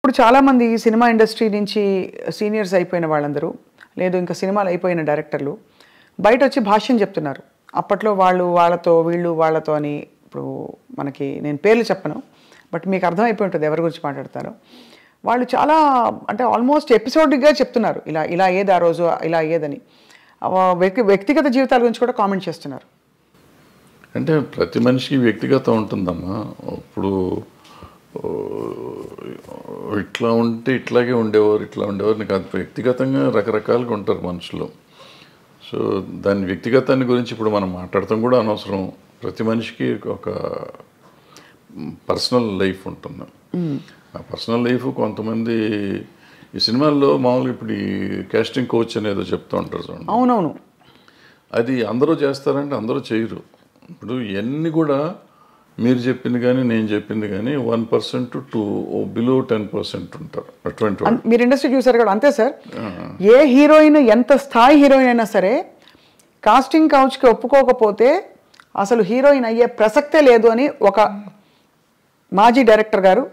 ఇప్పుడు చాలామంది cinema industry నుంచి సీనియర్స్ అయిపోయిన వాళ్ళందరూ లేదు ఇంకా సినిమాలు అయిపోయిన డైరెక్టర్లు బయట వచ్చి భాష్యం చెప్తున్నారు. అప్పట్లో వాళ్ళతో వీళ్ళు వాళ్ళతో అని. ఇప్పుడు మనకి నేను పేర్లు చెప్పను, బట్ మీకు అర్థమైపోయి ఉంటుంది ఎవరి గురించి మాట్లాడతారో. వాళ్ళు చాలా అంటే ఆల్మోస్ట్ ఎపిసోడ్గా చెప్తున్నారు, ఇలా ఇలా అయ్యేది ఆ రోజు, ఇలా అయ్యేదని. వ్యక్తిగత జీవితాల గురించి కూడా కామెంట్ చేస్తున్నారు. అంటే ప్రతి మనిషికి వ్యక్తిగతం ఉంటుందమ్మా. ఇప్పుడు ఇట్లా ఉంటే ఇట్లాగే ఉండేవారు, ఇట్లా ఉండేవారు కాదు. వ్యక్తిగతంగా రకరకాలుగా ఉంటారు మనుషులు. సో దాని వ్యక్తిగతాన్ని గురించి ఇప్పుడు మనం మాట్లాడటం కూడా అనవసరం. ప్రతి మనిషికి ఒక పర్సనల్ లైఫ్ ఉంటుంది. ఆ పర్సనల్ లైఫ్ కొంతమంది ఈ సినిమాల్లో మామూలుగా ఇప్పుడు ఈ కాస్టింగ్ కోచ్ అనేదో చెప్తూ ఉంటారు చూడండి. అవునవును. అది అందరూ చేస్తారంటే అందరూ చేయరు. ఇప్పుడు ఇవన్నీ కూడా మీరు చెప్పింది కానీ నేను చెప్పింది కానీ 1% టు బిలో 10% ఉంటారు అటువంటి. మీరు ఇండస్ట్రీ చూసారు కదా, అంతే సార్. ఏ హీరోయిన్ ఎంత స్థాయి హీరోయిన్ అయినా సరే కాస్టింగ్ కౌచ్కి ఒప్పుకోకపోతే అసలు హీరోయిన్ అయ్యే ప్రసక్తే లేదు అని ఒక మాజీ డైరెక్టర్ గారు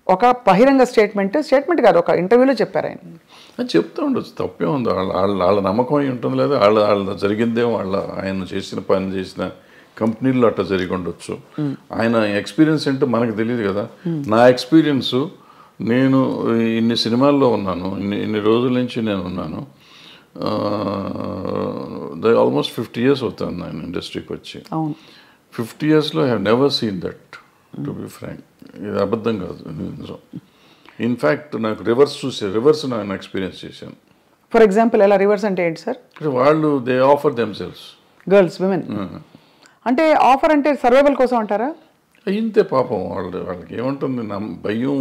ఒక బహిరంగ స్టేట్మెంట్ కాదు, ఒక ఇంటర్వ్యూలో చెప్పారు. ఆయన చెప్తూ ఉండొచ్చు, తప్పే ఉంది. వాళ్ళ నమ్మకం అయి ఉంటుంది, లేదా వాళ్ళ జరిగిందేమో, ఆయన చేసిన పని చేసిన కంపెనీల్లో అట్లా జరిగి ఉండొచ్చు. ఆయన ఎక్స్పీరియన్స్ ఏంటో మనకు తెలియదు కదా. నా ఎక్స్పీరియన్స్, నేను ఇన్ని సినిమాల్లో ఉన్నాను, ఇన్ని రోజుల నుంచి నేను ఉన్నాను. ఆల్మోస్ట్ 50 years అవుతాను నేను ఇండస్ట్రీకి వచ్చి. 50 yearsలో I have never seen that, to be frank. ఇది అబద్ధం కాదు, నిజం. ఇన్ఫ్యాక్ట్ నాకు రివర్స్ నేను ఎక్స్పీరియన్స్ చేశాను. ఫర్ ఎగ్జాంపుల్ ఎలా రివర్స్ అంటే ఏంటి సార్? వాళ్ళు they offer themselves, girls, women. అంటే ఆఫర్ అంటే సర్వైవల్ కోసం అంటారా? ఇంతే పాపం. వాళ్ళకి ఏముంటుంది, భయం.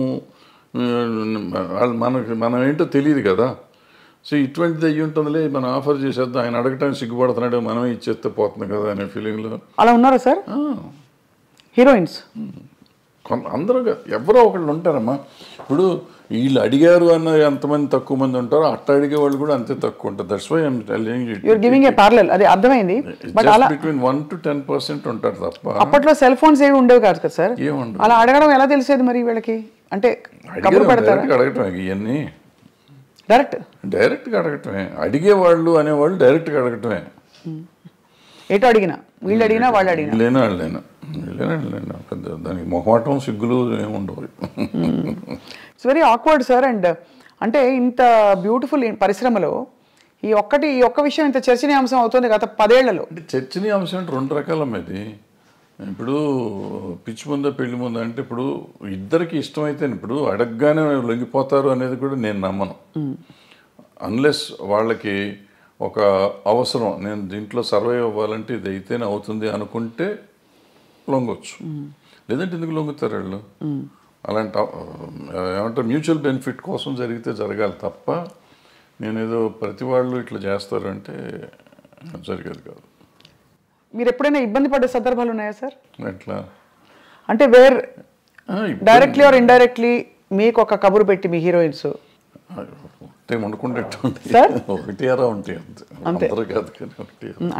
మనం ఏంటో తెలియదు కదా. సో ఇటువంటిది అయ్యి ఉంటుందిలే, మనం ఆఫర్ చేసేద్దాం, ఆయన అడగటానికి సిగ్గుపడుతున్నాడు, మనమే ఇచ్చేస్తే పోతుంది కదా అనే ఫీలింగ్లో. అలా ఉన్నారా సార్ హీరోయిన్స్? అందరూ ఎవరో ఒకళ్ళు ఉంటారమ్మా. ఇప్పుడు వీళ్ళు అడిగారు అన్న ఎంతమంది తక్కువ మంది ఉంటారో అట్లా అడిగే వాళ్ళు కూడా అంతే తక్కువ ఉంటారు. That's why I am telling you, you are giving a parallel. అది అర్థమైంది. బట్ అలా బిట్వీన్ 1 to 10% ఉంటారు తప్ప. అప్పట్లో సెల్ ఫోన్స్ ఏవి ఉండేవి కాదు కదా సార్. ఏముండవు. అలా అడగడం ఎలా తెలిసేది మరి వీళ్ళకి? అంటే కబురు పెడతారా? అడగటమే ఇవన్నీ, డైరెక్ట్గా అడగటమే. అడిగేవాళ్ళు అనేవాళ్ళు డైరెక్ట్గా అడగటమే. ఎటు అడిగినా, వీళ్ళు అడిగినా వాళ్ళు అడిగినా, వాళ్ళైనా పెద్ద దానికి మొహమాటం సిగ్గులు ఏముండవు. It's very awkward sir. And అంటే ఇంత బ్యూటిఫుల్ పరిశ్రమలో ఈ ఒక్క విషయం ఇంత చర్చనీయాంశం అవుతుంది గత 10 ఏళ్లలో. అంటే చర్చనీయాంశం అంటే 2 రకాలమ్మది. ఇప్పుడు పిచ్చి ముందా పెళ్లి ముందా అంటే ఇప్పుడు ఇద్దరికి ఇష్టమైతే ఇప్పుడు అడగగానే లొంగిపోతారు అనేది కూడా నేను నమ్మను. అన్లెస్ వాళ్ళకి ఒక అవసరం, నేను దీంట్లో సర్వైవ్ అవ్వాలంటే ఇది అయితేనే అవుతుంది అనుకుంటే లొంగొచ్చు. లేదంటే ఎందుకు లొంగుతారు వాళ్ళు? అలాంటి ఏమంటారు, మ్యూచువల్ బెనిఫిట్ కోసం జరిగితే జరగాలి తప్ప నేనేదో ప్రతి వాళ్ళు ఇట్లా చేస్తారంటే జరిగేది కాదు. మీరు ఎప్పుడైనా ఇబ్బంది పడే సందర్భాలు ఉన్నాయా సార్? ఎట్లా అంటే డైరెక్ట్లీ ఆర్ ఇండైరెక్ట్లీ మీకు ఒక కబురు పెట్టి మీ హీరోయిన్స్ ఒకటి అరా ఉంటాయి అంతే కాదు.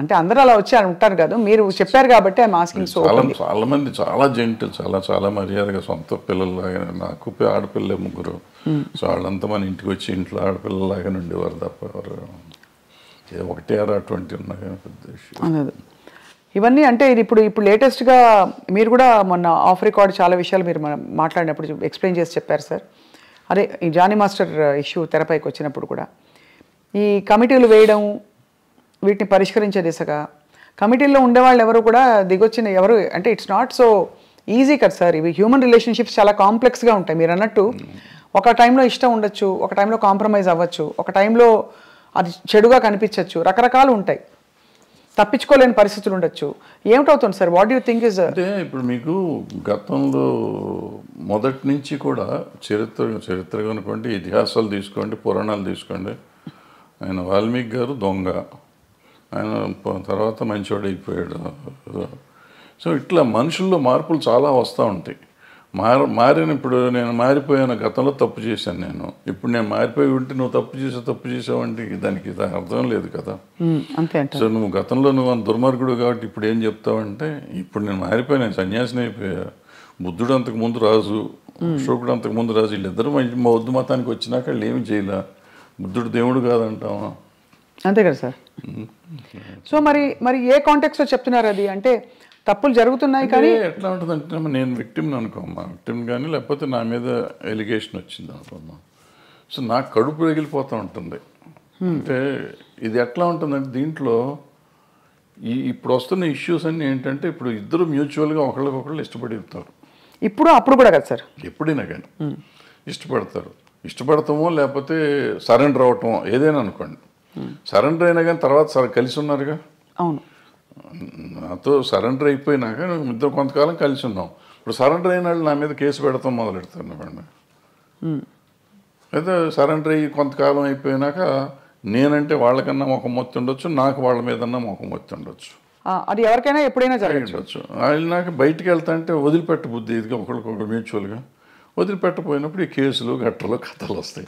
అంటే అందరూ అలా వచ్చి ఉంటారు కదా, మీరు చెప్పారు కాబట్టి ఐఎమ్ ఆస్కింగ్. సో చాలా మంది చాలా జెంటిల్, చాలా మర్యాదగా సొంత పిల్లల్లాగా. నాకు ఆడపిల్లలే 3. సో వాళ్ళంతా మన ఇంటికి వచ్చి ఇంట్లో ఆడపిల్లలాగానే ఉండేవారు తప్ప ఎవరు ఒకటి అరా 20 ఉన్నా కానీ పెద్ద విషయం. ఇవన్నీ అంటే ఇది ఇప్పుడు లేటెస్ట్గా మీరు కూడా మొన్న ఆఫ్ రికార్డ్ చాలా విషయాలు మీరు మాట్లాడినప్పుడు ఎక్స్ప్లెయిన్ చేసి చెప్పారు సార్. అదే ఈ జానీ మాస్టర్ ఇష్యూ తెరపైకి వచ్చినప్పుడు కూడా ఈ కమిటీలు వేయడం, వీటిని పరిష్కరించే దిశగా కమిటీల్లో ఉండేవాళ్ళు ఎవరు కూడా దిగొచ్చిన ఎవరు అంటే ఇట్స్ నాట్ సో ఈజీ కదా సార్. ఇవి హ్యూమన్ రిలేషన్షిప్స్ చాలా కాంప్లెక్స్గా ఉంటాయి. మీరు అన్నట్టు ఒక టైంలో ఇష్టం ఉండొచ్చు, ఒక టైంలో కాంప్రమైజ్ అవ్వచ్చు, ఒక టైంలో అది చెడుగా కనిపించవచ్చు, రకరకాలు ఉంటాయి, తప్పించుకోలేని పరిస్థితులు ఉండొచ్చు. ఏమిటవుతుంది sir? What you think is? అంటే ఇప్పుడు మీకు గతంలో మొదటి నుంచి కూడా చరిత్ర అనుకోండి, ఇతిహాసాలు తీసుకోండి, పురాణాలు తీసుకోండి. ఆయన వాల్మీకి గారు దొంగ, ఆయన తర్వాత మంచివాడు అయిపోయాడు. సో ఇట్లా మనుషుల్లో మార్పులు చాలా వస్తూ ఉంటాయి. మారిన ఇప్పుడు నేను మారిపోయాను, గతంలో తప్పు చేశాను నేను, ఇప్పుడు నేను మారిపోయి ఉంటే నువ్వు తప్పు చేసావు అంటే దానికి అర్థం లేదు కదా. సో నువ్వు గతంలో నువ్వు దుర్మార్గుడు కాబట్టి ఇప్పుడు ఏం చెప్తావంటే ఇప్పుడు నేను మారిపోయాను, నేను సన్యాసిని అయిపోయా. బుద్ధుడు అంతకుముందు రాజు, అశోకుడు అంతకుముందు రాజు వీళ్ళిద్దరూ బౌద్ధ మతానికి వచ్చినాక వాళ్ళు ఏమి చేయలే. బుద్ధుడు దేవుడు కాదంటావా? అంతే కదా సార్. సో మరి ఏ కాంటెక్స్లో చెప్తున్నారు అది? అంటే తప్పులు జరుగుతున్నాయి కానీ ఎట్లా ఉంటుందంటే నేను విక్టిమ్ని అనుకోమ్మా, విక్టిమ్ కానీ లేకపోతే నా మీద ఎలిగేషన్ వచ్చింది అనుకోమ్మా, సో నాకు కడుపు రగిలిపోతూ ఉంటుంది. అంటే ఇది ఎట్లా ఉంటుందంటే దీంట్లో ఇప్పుడు వస్తున్న ఇష్యూస్ అన్నీ ఏంటంటే ఇప్పుడు ఇద్దరు మ్యూచువల్గా ఒకళ్ళకొకళ్ళు ఇష్టపడతారు. ఇప్పుడు అప్పుడు కూడా కదా సార్, ఎప్పుడైనా కానీ ఇష్టపడతారు. ఇష్టపడతామో లేకపోతే సరెండర్ అవటమో ఏదైనా అనుకోండి. సరెండర్ అయినా కానీ తర్వాత కలిసి ఉన్నారుగా. అవును, నాతో సరెండర్ అయిపోయినాక ఇద్దరు కొంతకాలం కలిసి ఉన్నాం. ఇప్పుడు సరెండర్ అయిన వాళ్ళు నా మీద కేసు పెడతాం మొదలెడతారు చెప్పండి. అయితే సరెండర్ అయ్యి కొంతకాలం అయిపోయినాక నేనంటే వాళ్ళకన్నా మొఖం మొత్తి ఉండొచ్చు, నాకు వాళ్ళ మీదన్నా మొఖం మొత్తి ఉండొచ్చు. అది ఎవరికైనా ఎప్పుడైనా జరగచ్చు. వాళ్ళు నాకు బయటికి వెళ్తా అంటే వదిలిపెట్ట బుద్ధి ఇదిగా ఒకరికొకరు మ్యూచువల్గా వదిలిపెట్టపోయినప్పుడు ఈ కేసులు గట్టలు కథలు వస్తాయి.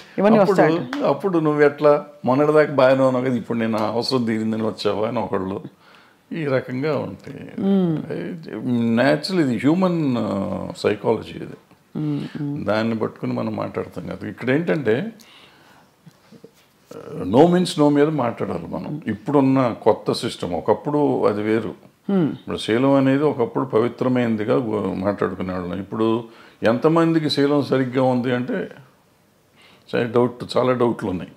అప్పుడు నువ్వు ఎట్లా మొన్నటిదాకా బాగానే ఉన్నావు కదా, ఇప్పుడు నేను అవసరం తీరిందని వచ్చావా అని ఒకళ్ళు ఈ రకంగా ఉంటాయి. న్యాచురల్ ఇది హ్యూమన్ సైకాలజీ ఇది. దాన్ని పట్టుకుని మనం మాట్లాడతాం కదా. ఇక్కడ ఏంటంటే నో మీన్స్ నో మీద మాట్లాడాలి మనం. ఇప్పుడున్న కొత్త సిస్టమ్ ఒకప్పుడు అది వేరు. ఇప్పుడు శీలం అనేది ఒకప్పుడు పవిత్రమైనదిగా మాట్లాడుకునేవాళ్ళం. ఇప్పుడు ఎంతమందికి శీలం సరిగ్గా ఉంది అంటే చాలా డౌట్లు ఉన్నాయి.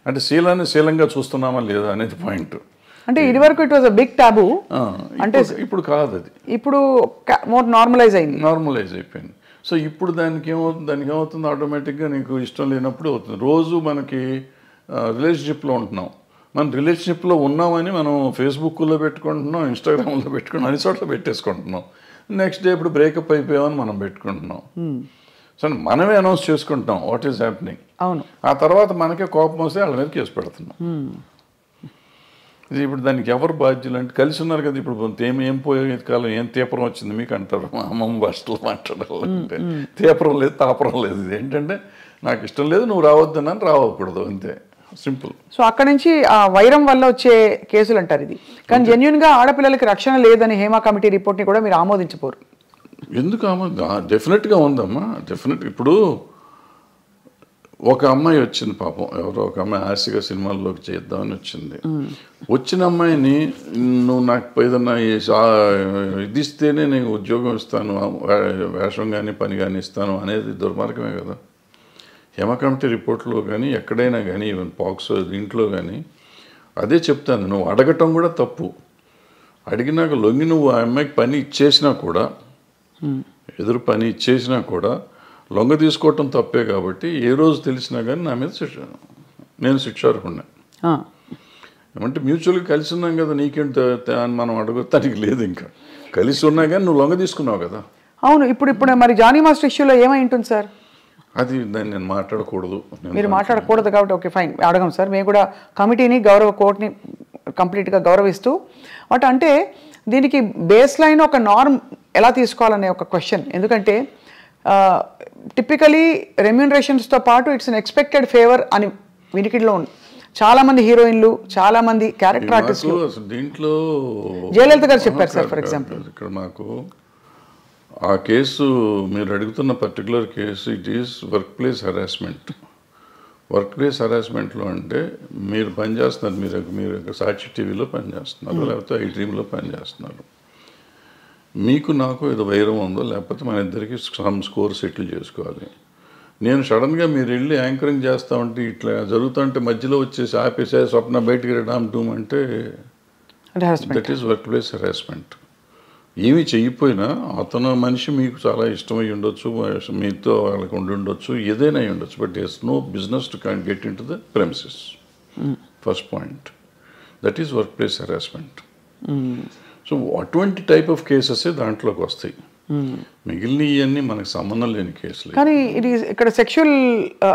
అంటే శీలాన్ని శీలంగా చూస్తున్నామా లేదా అనేది పాయింట్. అంటే ఇది వరకు ఇట్ వాజ్ అ బిగ్ టాబు, అంటే ఇప్పుడు కాదు, అది ఇప్పుడు మోర్ నార్మలైజ్ అయిపోయింది. సో ఇప్పుడు దానికి ఏమవుతుంది ఆటోమేటిక్గా నీకు ఇష్టం లేనప్పుడు అవుతుంది. రోజు మనకి రిలేషన్షిప్లో ఉంటున్నాం, మనం రిలేషన్షిప్లో ఉన్నామని మనం ఫేస్బుక్లో పెట్టుకుంటున్నాం, ఇన్స్టాగ్రామ్లో పెట్టుకుంటున్నాం, అన్ని చోట్ల పెట్టేసుకుంటున్నాం. నెక్స్ట్ డే ఇప్పుడు బ్రేకప్ అయిపోయామని మనం పెట్టుకుంటున్నాం. సో మనమే అనౌన్స్ చేసుకుంటున్నాం వాట్ ఈస్ హ్యాపెనింగ్. అవును, ఆ తర్వాత మనకే కోపం వస్తే వాళ్ళ మీద కేసు పెడుతున్నాం. ఇది ఇప్పుడు దానికి ఎవరు బాధ్యులు అంటే కలిసి ఉన్నారు కదా. ఇప్పుడు ఏం పోయే కాలం ఏం తీపరం వచ్చింది మీకు అంటారు మా అమ్మమ్మ భాషలో మాట్లాడాలంటే. తీపరం లేదు, తాపరం లేదు. ఇది ఏంటంటే నాకు ఇష్టం లేదు, నువ్వు రావద్దనని రావకూడదు, అంతే, సింపుల్. సో అక్కడ నుంచి ఆ వైరం వల్ల వచ్చే కేసులు అంటారు ఇది. కానీ జెన్యున్గా ఆడపిల్లలకి రక్షణ లేదని హేమా కమిటీ రిపోర్ట్ని కూడా మీరు ఆమోదించపోరు. ఎందుకు డెఫినెట్గా ఉందమ్మా, డెఫినెట్. ఇప్పుడు ఒక అమ్మాయి వచ్చింది పాపం, ఎవరో ఒక అమ్మాయి ఆశగా సినిమాల్లోకి చేద్దామని వచ్చింది. వచ్చిన అమ్మాయిని నువ్వు నాకు ఏదన్నా ఇది ఇస్తేనే నేను ఉద్యోగం ఇస్తాను, వేషం కానీ పని కానీ ఇస్తాను అనేది దుర్మార్గమే కదా. హేమా కమిటీ రిపోర్ట్లో కానీ ఎక్కడైనా కానీ ఈవెన్ పాక్స్ దీంట్లో కానీ అదే చెప్తాను. నువ్వు అడగటం కూడా తప్పు. అడిగినాక లొంగి నువ్వు ఆ అమ్మాయికి పని ఇచ్చేసినా కూడా, ఎదురు పని ఇచ్చేసినా కూడా లొంగ తీసుకోవటం తప్పే. కాబట్టి ఏ రోజు తెలిసినా కానీ నా మీద నేను శిక్షార్హుడిని. ఏమంటే మ్యూచువల్గా కలిసి ఉన్నాం కదా, నీకేంటి అని మనం అడగటానికి లేదు. ఇంకా కలిసి ఉన్నా కానీ నువ్వు లొంగ తీసుకున్నావు కదా. అవును, ఇప్పుడు మరి జానీ మాస్టర్ ఇష్యూలో ఏమై ఉంటుంది సార్? అది దాన్ని నేను మాట్లాడకూడదు. మీరు మాట్లాడకూడదు కాబట్టి ఓకే ఫైన్, అడగం సార్. మేము కూడా కమిటీని కోర్టుని కంప్లీట్గా గౌరవిస్తూ అంటే దీనికి బేస్ లైన్ ఒక నార్మ్ ఎలా తీసుకోవాలనే ఒక క్వశ్చన్. ఎందుకంటే టిపికలీ రెమ్యూనరేషన్స్తో పాటు ఇట్స్ అన్ ఎక్స్పెక్టెడ్ ఫేవర్ అని వినికిడిలో ఉంది. చాలామంది హీరోయిన్లు, చాలామంది క్యారెక్టర్ ఆర్టిస్టులు, దీంట్లో జయలలిత గారు చెప్పారు సార్ ఫర్ ఎగ్జాంపుల్. ఇక్కడ మాకు ఆ కేసు మీరు అడుగుతున్న particular case it is work place harassment. Workplace హెరాస్మెంట్లో అంటే మీరు పనిచేస్తున్నారు, మీరు సాక్షి టీవీలో పనిచేస్తున్నారు, లేకపోతే ఐ డ్రీమ్లో పనిచేస్తున్నారు. మీకు నాకు ఏదో వైరం ఉందో, లేకపోతే మన ఇద్దరికి సమ్ స్కోర్ సెటిల్ చేసుకోవాలి. నేను సడన్గా మీరు వెళ్ళి యాంకరింగ్ చేస్తా ఉంటే ఇట్లా జరుగుతుంటే మధ్యలో వచ్చేసి ఆపేసే స్వప్న బయటికి రామ్ డూమ్ అంటే that is work place harassment. ఏమీ చెయ్యిపోయినా అతను మనిషి మీకు చాలా ఇష్టమై ఉండొచ్చు, మీతో వాళ్ళకి ఉండొచ్చు, ఏదైనా అయి ఉండొచ్చు, but it's no business to can get in to the premises. First point, that is work place harassment. So అటువంటి టైప్ ఆఫ్ కేసెస్ దాంట్లోకి వస్తాయి. మిగిలిన ఇవన్నీ మనకు సంబంధం లేని కేసులు. కానీ ఇది ఇక్కడ సెక్షువల్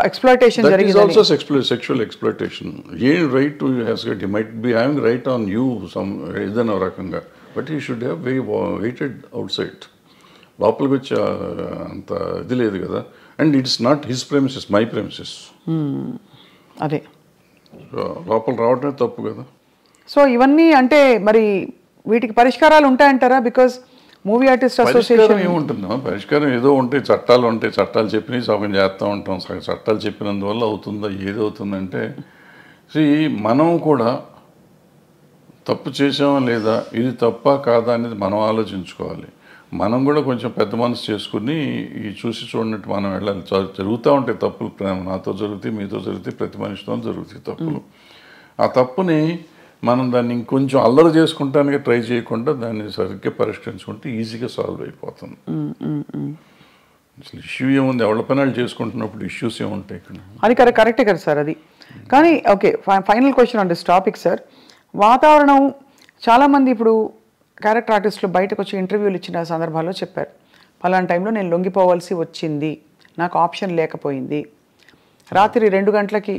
ఎక్స్‌ప్లాయిటేషన్ జరిగింది. That is also sexual exploitation. A right to has gut, he might be having right on you some ఏదైనా రకంగా, but he should have weighted out side. లోపలికి వచ్చే అంత ఇది లేదు కదా. And it's not his premises, my premises. అదే లోపల రావడమే తప్పు కదా. సో ఇవన్నీ అంటే మరి వీటికి పరిష్కారాలు ఉంటాయంటారా? బికాజ్ మూవీ ఆర్టిస్ట్ పరిష్కారం అసోసియేషన్ ఏముంటుందో పరిష్కారం ఏదో ఉంటాయి, చట్టాలు ఉంటాయి, చట్టాలు చెప్పినవి సగం చేస్తూ ఉంటాం, చట్టాలు చెప్పినందువల్ల అవుతుందా ఏదవుతుందంటే మనం కూడా తప్పు చేసామా లేదా, ఇది తప్ప కాదా అనేది మనం ఆలోచించుకోవాలి. మనం కూడా కొంచెం పెద్ద మనసు చేసుకుని ఈ చూసి చూడనట్టు మనం వెళ్ళాలి. జరుగుతూ ఉంటాయి తప్పులు, నాతో జరుగుతాయి, మీతో జరుగుతాయి, ప్రతి మనిషితో జరుగుతాయి తప్పులు. ఆ తప్పుని మనం దాన్ని ఇంకొంచెం అల్లరి చేసుకుంటానికి ట్రై చేయకుండా దాన్ని సరిగ్గా పరిష్కరించుకుంటే ఈజీగా సాల్వ్ అయిపోతుంది. అసలు ఇష్యూ ఏముంది, ఎవరి పనులు చేసుకుంటున్నప్పుడు ఇష్యూస్ ఏముంటాయి ఇక్కడ? అది కరెక్టే కదా సార్ అది. కానీ okay, final question on this topic sir. వాతావరణం చాలామంది ఇప్పుడు క్యారెక్టర్ ఆర్టిస్టులు బయటకు వచ్చి ఇంటర్వ్యూలు ఇచ్చిన సందర్భాల్లో చెప్పారు, పలానా టైంలో నేను లొంగిపోవాల్సి వచ్చింది, నాకు ఆప్షన్ లేకపోయింది, రాత్రి 2 గంటలకి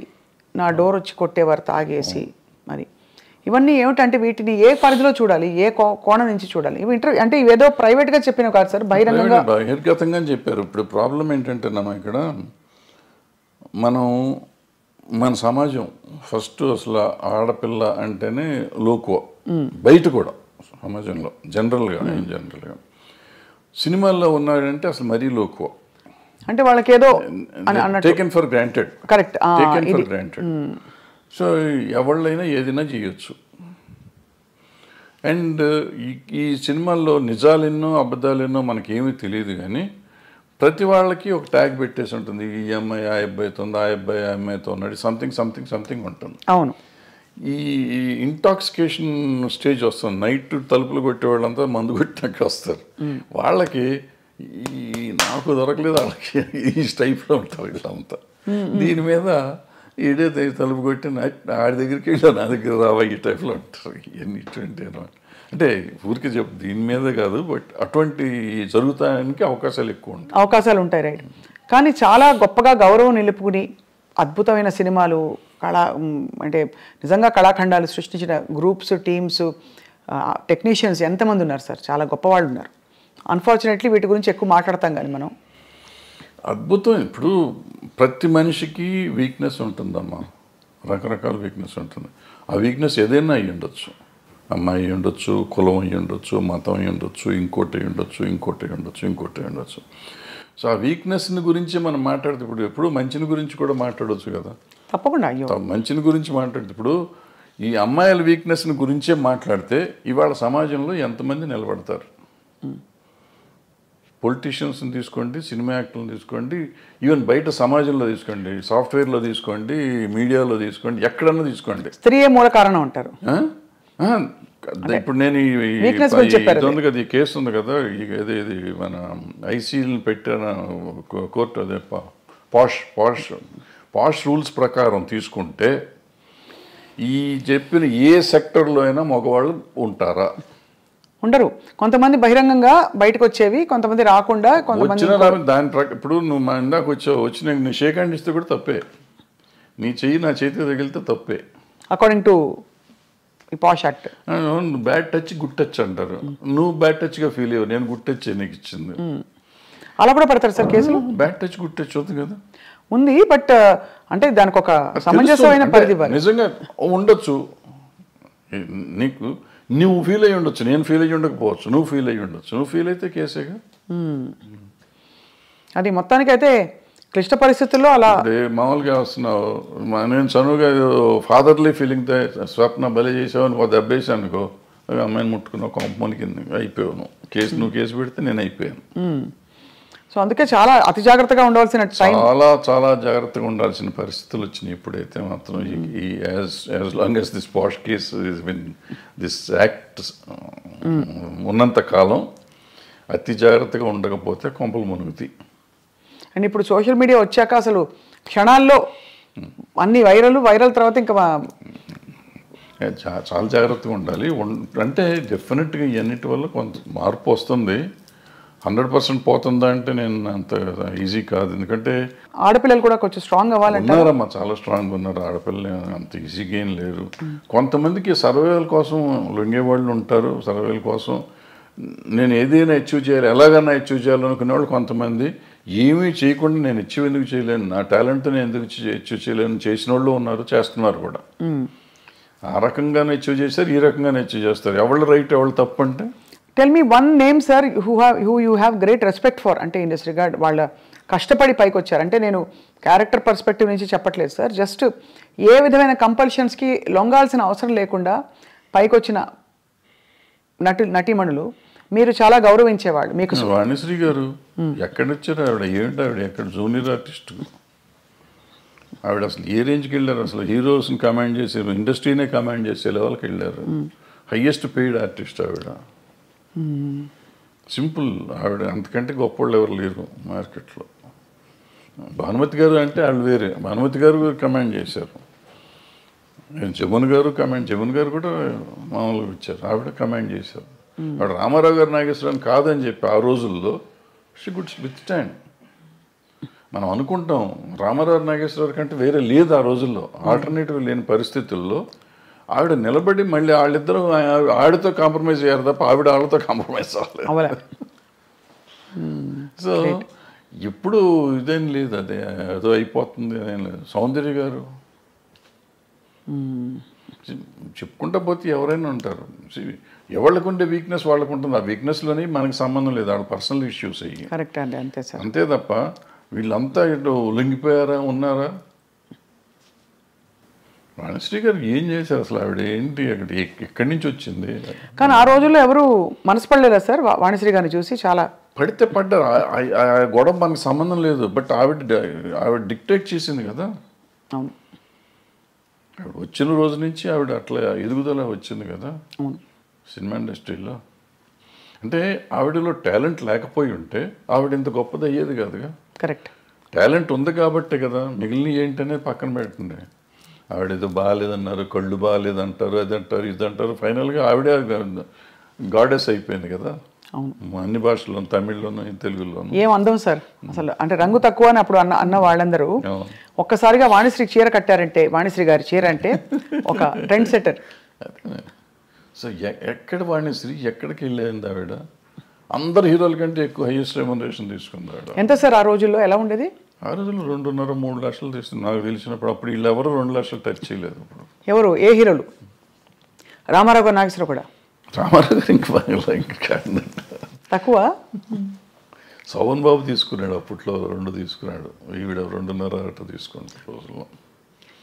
నా డోర్ వచ్చి కొట్టేవారు తాగేసి. మరి ఇవన్నీ ఏమిటంటే వీటిని ఏ పరిధిలో చూడాలి, ఏ కోణం నుంచి చూడాలి? ఇవి ఇంటర్వ్యూ అంటే ఇవేదో ప్రైవేట్గా చెప్పినవి కాదు సార్, బహిర్గతంగా చెప్పారు. ఇప్పుడు ప్రాబ్లం ఏంటంటే ఇక్కడ మన సమాజం ఫస్ట్ అసలు ఆడపిల్ల అంటేనే లోకువ, బయట కూడా సమాజంలో జనరల్గా సినిమాల్లో ఉన్నాడంటే అసలు మరీ లోకువ, అంటే వాళ్ళకి ఏదో taken for granted. Correct, taken for granted. So ఎవళ్ళైనా ఏదైనా చేయొచ్చు. అండ్ ఈ సినిమాల్లో నిజాలెన్నో అబద్ధాలెన్నో మనకేమీ తెలియదు, కానీ ప్రతి వాళ్ళకి ఒక ట్యాగ్ పెట్టేసి ఉంటుంది, ఈ అమ్మాయి ఆ అబ్బాయితో ఉంది, ఆ అబ్బాయి ఆ అమ్మాయితో ఉన్నాడు, సంథింగ్ ఉంటుంది. అవును. ఈ ఇంటాక్సికేషన్ స్టేజ్ వస్తుంది, నైట్ తలుపులు కొట్టే వాళ్ళంతా మందు కొట్టినాక వస్తారు. వాళ్ళకి నాకు దొరకలేదు, వాళ్ళకి ఈ టైప్లో ఉంటారు వీళ్ళంతా. దీని మీద ఈడే తలుపు కొట్టి ఆడి దగ్గరికి వెళ్ళా, నా దగ్గర రావా, ఈ టైప్లో ఉంటారు. ఇవన్నీ ఇటువంటి అంటే ఊరికి చెప్పు, దీని మీదే కాదు, బట్ అటువంటి జరుగుతానికి అవకాశాలు ఉంటాయి. రైట్. కానీ చాలా గొప్పగా గౌరవం నిలుపుకుని అద్భుతమైన సినిమాలు, అంటే నిజంగా కళాఖండాలు సృష్టించిన గ్రూప్స్, టీమ్స్, టెక్నీషియన్స్ ఎంతమంది ఉన్నారు సార్, చాలా గొప్పవాళ్ళు ఉన్నారు. అన్ఫార్చునేట్లీ వీటి గురించి ఎక్కువ మాట్లాడతాం కానీ మనం. అద్భుతం. ఇప్పుడు ప్రతి మనిషికి వీక్నెస్ ఉంటుందమ్మా, రకరకాల వీక్నెస్ ఉంటుంది. ఆ వీక్నెస్ ఏదైనా అయ్యి ఉండొచ్చు, అమ్మాయి అయ్యి ఉండొచ్చు, కులం అయ్యి ఉండొచ్చు, మతం అయ్యి ఉండొచ్చు, ఇంకోటి అయ్యి ఉండొచ్చు. సో ఆ వీక్నెస్ని గురించి మనం మాట్లాడితే ఎప్పుడు మంచిని గురించి కూడా మాట్లాడవచ్చు కదా. తప్పకుండా. మంచిని గురించి మాట్లాడితే ఇప్పుడు ఈ అమ్మాయిల వీక్నెస్ని గురించే మాట్లాడితే ఇవాళ సమాజంలో ఎంతమంది నిలబడతారు? పొలిటీషియన్స్ని తీసుకోండి, సినిమా యాక్టర్లను తీసుకోండి, ఈవెన్ బయట సమాజంలో తీసుకోండి, సాఫ్ట్వేర్లో తీసుకోండి, మీడియాలో తీసుకోండి, ఎక్కడన్నా తీసుకోండి, స్త్రీయే మూల కారణం అంటారు. ఇప్పుడు నేను ఇది ఉంది కదా, ఈ కేసు ఉంది కదా, ఇది మన ఐసీఎల్ని పెట్టిన కోర్టు, అదే పాష్ రూల్స్ ప్రకారం తీసుకుంటే ఈ చెప్పిన ఏ సెక్టర్లో అయినా మగవాళ్ళు ఉంటారా? ఉండరు. కొంతమంది బహిరంగంగా బయటకు వచ్చేవి, కొంతమంది రాకుండా, కొంతమంది దాని ఇప్పుడు నువ్వు మా ఇందాక వచ్చి నీ షేక్ హ్యాండ్ ఇస్తే కూడా తప్పే, నీ చెయ్యి నా చేతికి తగిలితే తప్పే, according to posh act. Bad touch good touch అంటారు. నువ్వు బ్యాడ్ టచ్గా ఫీల్ అయ్యావు, నేను గుడ్ టచ్ నీకు ఇచ్చింది. అలా కూడా పడతారు సార్ కేసులు? బ్యాడ్ టచ్ గుడ్ టచ్ అవుతుంది కదా, ఉంది. బట్ అంటే దానికి ఒక సమంజసమైన పరిధి నిజంగా ఉండొచ్చు. నువ్వు ఫీల్ అయ్యి ఉండొచ్చు, నేను ఫీల్ అయ్యి ఉండకపోవచ్చు, నువ్వు ఫీల్ అయ్యి ఉండొచ్చు. నువ్వు ఫీల్ అయితే కేసేగా. అది మొత్తానికైతే క్లిష్ట పరిస్థితుల్లో అలా మామూలుగా వస్తున్నావు. నేను చనువుగా ఫాదర్లీ ఫీలింగ్తో స్వప్న బలి చేసావు అని దెబ్బేసి అనుకో, అమ్మాయిని ముట్టుకున్నావు, కొంపమని కింద అయిపోయావు. నువ్వు కేసు పెడితే నేను అయిపోయాను. సో అందుకే చాలా అతి జాగ్రత్తగా ఉండవలసిన చాలా జాగ్రత్తగా ఉండాల్సిన పరిస్థితులు వచ్చినాయి. ఇప్పుడైతే మాత్రం as long as this posh case this act ఉన్నంత కాలం అతి జాగ్రత్తగా ఉండకపోతే కొంపలు మునుగుతాయి. అండ్ ఇప్పుడు సోషల్ మీడియా వచ్చాక అసలు క్షణాల్లో అన్ని వైరల్ తర్వాత ఇంకా చాలా జాగ్రత్తగా ఉండాలి. అంటే డెఫినెట్గా ఇవన్నిటి వల్ల కొంత మార్పు వస్తుంది. 100% పోతుందా అంటే నేను అంత ఈజీ కాదు. ఎందుకంటే ఆడపిల్లలు కూడా కొంచెం స్ట్రాంగ్ అవ్వాలంటే ఉన్నారమ్మా, చాలా స్ట్రాంగ్గా ఉన్నారు. ఆడపిల్లలు అంత ఈజీగా ఏం లేరు. కొంతమందికి సర్వేల కోసం లొంగేవాళ్ళు ఉంటారు. సర్వేల కోసం నేను ఏదైనా అచీవ్ చేయాలి, ఎలాగైనా అచీవ్ చేయాలనుకునే వాళ్ళు కొంతమంది, ఏమీ చేయకుండా నేను అచీవ్ ఎందుకు చేయలేను, నా టాలెంట్తో నేను ఎందుకు అచీవ్ చేయలేను చేసిన వాళ్ళు ఉన్నారు, చేస్తున్నారు కూడా. ఆ రకంగానే అచీవ్ చేస్తారు, ఈ రకంగానే అచీవ్ చేస్తారు. ఎవళ్ళు రైట్ ఎవళ్ళు తప్పు అంటే tell me one name sir who you have great respect for, అంటే ఇన్ దిస్ రిగార్డ్ వాళ్ళ కష్టపడి పైకి వచ్చారు. అంటే నేను క్యారెక్టర్ పర్స్పెక్టివ్ నుంచి చెప్పట్లేదు సార్, జస్ట్ ఏ విధమైన కంపల్షన్స్కి లొంగాల్సిన అవసరం లేకుండా పైకి వచ్చిన నటీమణులు మీరు చాలా గౌరవించేవాళ్ళు. మీకు వాణిశ్రీ గారు ఎక్కడొచ్చారు ఆవిడ? ఏంటి ఆవిడ ఎక్కడ జూనియర్ ఆర్టిస్ట్? ఆవిడ అసలు ఏ రేంజ్కి వెళ్ళారు? అసలు హీరోస్ని కమాండ్ చేసారు, ఇండస్ట్రీనే కమాండ్ చేసే లెవెల్కి వెళ్ళారు. హయ్యెస్ట్ పెయిడ్ ఆర్టిస్ట్ ఆవిడ. సింపుల్. ఆవిడ అంతకంటే గొప్పవాళ్ళు ఎవరు లేరు మార్కెట్లో. భానుమతి గారు అంటే వాళ్ళు వేరే. భానుమతి గారు కమాండ్ చేశారు. జమున్ గారు జమున్ గారు కూడా మామూలుగా వచ్చారు. ఆవిడ కమాండ్ చేశారు. ఆవిడ రామారావు గారు నాగేశ్వరరావు కాదని చెప్పి ఆ రోజుల్లో షీ గుడ్ విత్ స్టాండ్. మనం అనుకుంటాం రామారావు నాగేశ్వరరావు కంటే వేరే లేదు ఆ రోజుల్లో, ఆల్టర్నేటివ్ లేని పరిస్థితుల్లో ఆవిడ నిలబడి మళ్ళీ వాళ్ళిద్దరూ ఆవిడతో కాంప్రమైజ్ అయ్యారు తప్ప ఆవిడ వాళ్ళతో కాంప్రమైజ్ అవ్వలేదు. సో ఎప్పుడు ఇదేం లేదు, అదే ఏదో అయిపోతుంది అదేం లేదు. సౌందర్య గారు చెప్పుకుంటా పోతే ఎవరైనా ఉంటారు. ఎవరికి ఉండే వీక్నెస్ వాళ్ళకు ఉంటుంది. ఆ వీక్నెస్లోని మనకి సంబంధం లేదు, వాళ్ళ పర్సనల్ ఇష్యూస్ అయ్యి. కరెక్ట్ అండి, అంతే సార్. అంతే తప్ప వీళ్ళంతా ఇటు లొంగిపోయారా ఉన్నారా? వాణిశ్రీ గారు ఏం చేశారు అసలు? ఆవిడ ఏంటి, అక్కడ ఎక్కడి నుంచి వచ్చింది? కానీ ఆ రోజుల్లో ఎవరు మనసు పడలేదా సార్ వాణిశ్రీ గారిని చూసి? చాలా పడితే పడ్డారు. ఆ గొడవ మనకు సంబంధం లేదు. బట్ ఆవిడ డిక్టేట్ చేసింది కదా. అవును, ఆవిడ వచ్చిన రోజు నుంచి ఆవిడ అట్లా ఎదుగుదల వచ్చింది కదా అవును సినిమా ఇండస్ట్రీలో. అంటే ఆవిడలో టాలెంట్ లేకపోయి ఉంటే ఆవిడ ఇంత గొప్పది అయ్యేది కాదుగా. కరెక్ట్. టాలెంట్ ఉంది కాబట్టే కదా మిగిలిన ఏంటనేది పక్కన పెట్టండి. ఆవిడ ఏదో బాగాలేదన్నారు, కళ్ళు బాగాలేదంటారు, అది అంటారు, ఇది అంటారు. ఫైనల్గా ఆవిడే గాడెస్ అయిపోయింది కదా. అవును, అన్ని భాషల్లోనూ, తమిళ్లోనూ, తెలుగులోనూ. ఏం అందం సార్ అసలు. అంటే రంగు తక్కువ అని అప్పుడు అన్న వాళ్ళందరూ ఒక్కసారిగా వాణిశ్రీ చీర కట్టారంటే, వాణిశ్రీ గారి చీర అంటే ఒక ట్రెండ్ సెటర్. సో ఎక్కడ వాణిశ్రీ ఎక్కడికి వెళ్ళేది ఆవిడ? అందరు హీరోల కంటే ఎక్కువ హైయెస్ట్ రెమ్యునరేషన్ తీసుకుంది ఆవిడ. ఎంత సార్ ఆ రోజుల్లో? ఎలా ఉండేది ఆ రోజుల్లో 2.5-3 లక్షలు తీసుకుంది నాకు తెలిసినప్పుడు. అప్పుడు వీళ్ళు ఎవరు 2 లక్షలు టచ్ చేయలేదు. అప్పుడు ఎవరు, ఏ హీరోలు? రామారావు గారు, నాగేశ్వరరావు కూడా? రామారావు గారు ఇంకా కాదండి, తక్కువ. శోభన్ బాబు తీసుకున్నాడు అప్పట్లో, 2 తీసుకున్నాడు. ఈవిడ 2.5 తీసుకుంది రోజుల్లో.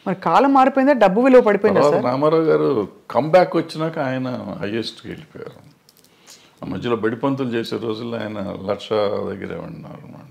మరి కాలం మారిపోయిందా, డబ్బు విలువ పడిపోయిందా సార్? రామారావు గారు కంబ్యాక్ వచ్చినాక ఆయన హైయెస్ట్కి వెళ్ళిపోయారు. ఆ మధ్యలో బడిపంతులు చేసే రోజుల్లో ఆయన 1,00,000 దగ్గరే ఉన్నారు అన్నమాట.